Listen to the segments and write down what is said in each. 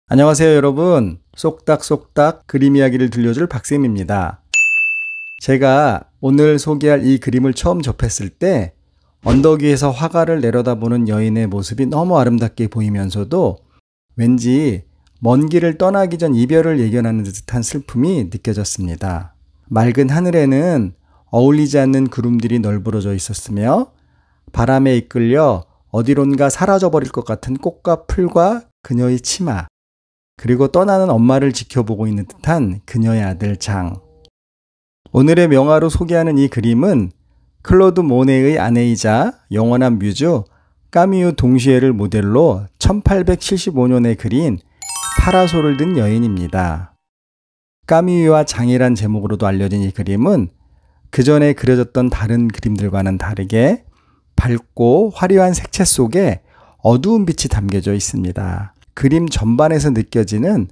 안녕하세요 여러분, 쏙닥쏙닥 그림 이야기를 들려줄 박쌤입니다. 제가 오늘 소개할 이 그림을 처음 접했을 때 언덕 위에서 화가를 내려다보는 여인의 모습이 너무 아름답게 보이면서도 왠지 먼 길을 떠나기 전 이별을 예견하는 듯한 슬픔이 느껴졌습니다. 맑은 하늘에는 어울리지 않는 구름들이 널브러져 있었으며 바람에 이끌려 어디론가 사라져버릴 것 같은 꽃과 풀과 그녀의 치마, 그리고 떠나는 엄마를 지켜보고 있는 듯한 그녀의 아들 장. 오늘의 명화로 소개하는 이 그림은 클로드 모네의 아내이자 영원한 뮤즈 까미유 동시에를 모델로 1875년에 그린 파라솔을 든 여인입니다. 까미유와 장이란 제목으로도 알려진 이 그림은 그 전에 그려졌던 다른 그림들과는 다르게 밝고 화려한 색채 속에 어두운 빛이 담겨져 있습니다. 그림 전반에서 느껴지는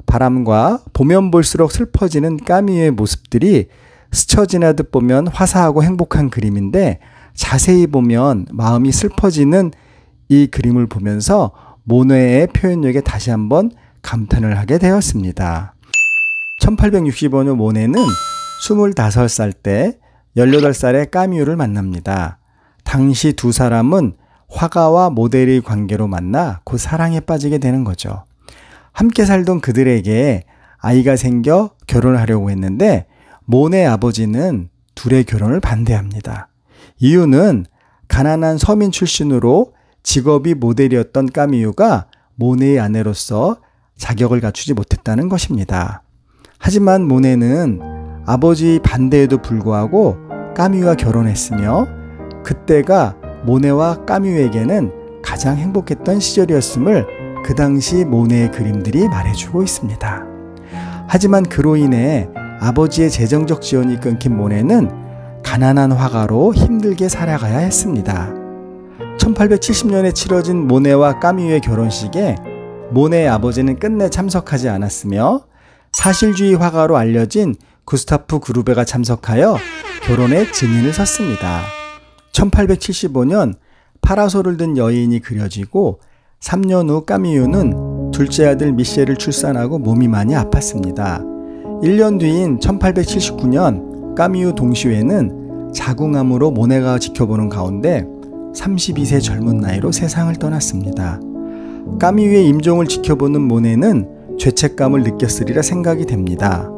바람과 보면 볼수록 슬퍼지는 까미유의 모습들이 스쳐 지나듯 보면 화사하고 행복한 그림인데 자세히 보면 마음이 슬퍼지는 이 그림을 보면서 모네의 표현력에 다시 한번 감탄을 하게 되었습니다. 1865년 모네는 25살 때 18살의 까미유를 만납니다. 당시 두 사람은 화가와 모델의 관계로 만나 곧 사랑에 빠지게 되는 거죠. 함께 살던 그들에게 아이가 생겨 결혼하려고 했는데 모네 아버지는 둘의 결혼을 반대합니다. 이유는 가난한 서민 출신으로 직업이 모델이었던 까미유가 모네의 아내로서 자격을 갖추지 못했다는 것입니다. 하지만 모네는 아버지 반대에도 불구하고 까미유와 결혼했으며 그때가 모네와 까미유에게는 가장 행복했던 시절이었음을 그 당시 모네의 그림들이 말해주고 있습니다. 하지만 그로 인해 아버지의 재정적 지원이 끊긴 모네는 가난한 화가로 힘들게 살아가야 했습니다. 1870년에 치러진 모네와 까미유의 결혼식에 모네의 아버지는 끝내 참석하지 않았으며 사실주의 화가로 알려진 구스타프 그루베가 참석하여 결혼의 증인을 섰습니다. 1875년 파라솔을 든 여인이 그려지고 3년 후 까미유는 둘째 아들 미셸을 출산하고 몸이 많이 아팠습니다. 1년 뒤인 1879년 까미유 동시회는 자궁암으로 모네가 지켜보는 가운데 32세 젊은 나이로 세상을 떠났습니다. 까미유의 임종을 지켜보는 모네는 죄책감을 느꼈으리라 생각이 됩니다.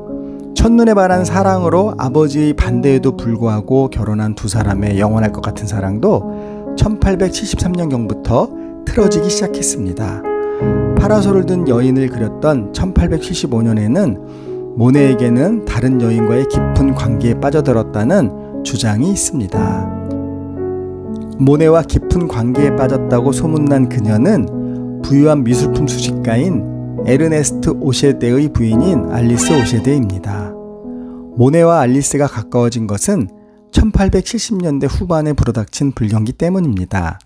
첫눈에 반한 사랑으로 아버지의 반대에도 불구하고 결혼한 두 사람의 영원할 것 같은 사랑도 1873년경부터 틀어지기 시작했습니다. 파라솔을 든 여인을 그렸던 1875년에는 모네에게는 다른 여인과의 깊은 관계에 빠져들었다는 주장이 있습니다. 모네와 깊은 관계에 빠졌다고 소문난 그녀는 부유한 미술품 수집가인 에르네스트 오셰데의 부인인 알리스 오셰데입니다. 모네와 알리스가 가까워진 것은 1870년대 후반에 불어닥친 불경기 때문입니다.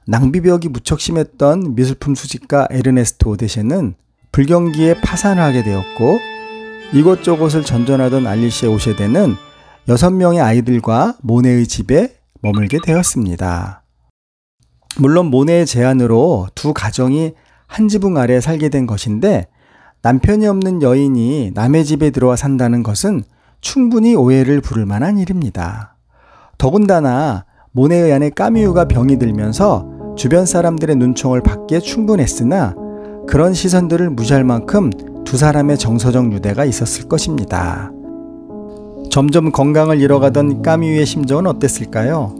낭비벽이 무척 심했던 미술품 수집가 에르네스트 오데셰는 불경기에 파산을 하게 되었고 이곳저곳을 전전하던 알리스 오셰데는 6명의 아이들과 모네의 집에 머물게 되었습니다. 물론 모네의 제안으로 두 가정이 한 지붕 아래 살게 된 것인데 남편이 없는 여인이 남의 집에 들어와 산다는 것은 충분히 오해를 부를 만한 일입니다. 더군다나 모네의 아내 까미유가 병이 들면서 주변 사람들의 눈총을 받기에 충분했으나 그런 시선들을 무시할 만큼 두 사람의 정서적 유대가 있었을 것입니다. 점점 건강을 잃어가던 까미유의 심정은 어땠을까요?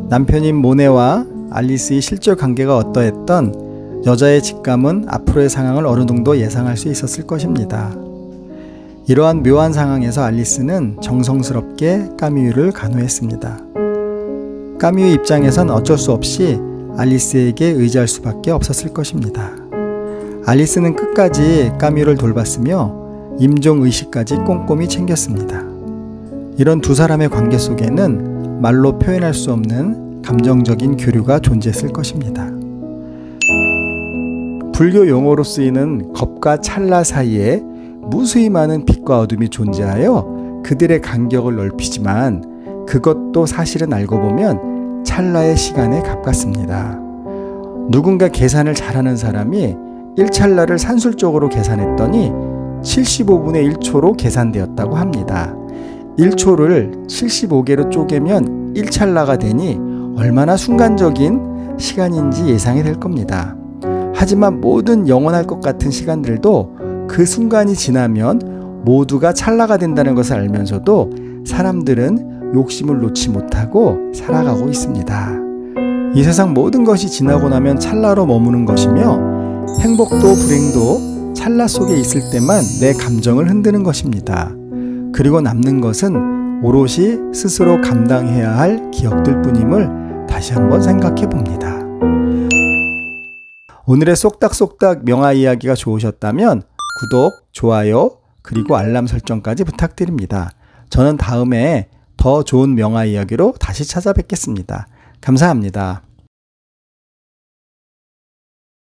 남편인 모네와 알리스의 실제 관계가 어떠했던 여자의 직감은 앞으로의 상황을 어느 정도 예상할 수 있었을 것입니다. 이러한 묘한 상황에서 알리스는 정성스럽게 까미유를 간호했습니다. 까미유 입장에선 어쩔 수 없이 알리스에게 의지할 수밖에 없었을 것입니다. 알리스는 끝까지 까미유를 돌봤으며 임종의식까지 꼼꼼히 챙겼습니다. 이런 두 사람의 관계 속에는 말로 표현할 수 없는 감정적인 교류가 존재했을 것입니다. 불교 용어로 쓰이는 겁과 찰나 사이에 무수히 많은 빛과 어둠이 존재하여 그들의 간격을 넓히지만 그것도 사실은 알고 보면 찰나의 시간에 가깝습니다. 누군가 계산을 잘하는 사람이 1찰나를 산술적으로 계산했더니 75분의 1초로 계산되었다고 합니다. 1초를 75개로 쪼개면 1찰나가 되니 얼마나 순간적인 시간인지 예상이 될 겁니다. 하지만 모든 영원할 것 같은 시간들도 그 순간이 지나면 모두가 찰나가 된다는 것을 알면서도 사람들은 욕심을 놓지 못하고 살아가고 있습니다. 이 세상 모든 것이 지나고 나면 찰나로 머무는 것이며 행복도 불행도 찰나 속에 있을 때만 내 감정을 흔드는 것입니다. 그리고 남는 것은 오롯이 스스로 감당해야 할 기억들 뿐임을 다시 한번 생각해 봅니다. 오늘의 쏙닥쏙닥 명화 이야기가 좋으셨다면 구독, 좋아요, 그리고 알람 설정까지 부탁드립니다. 저는 다음에 더 좋은 명화 이야기로 다시 찾아뵙겠습니다. 감사합니다.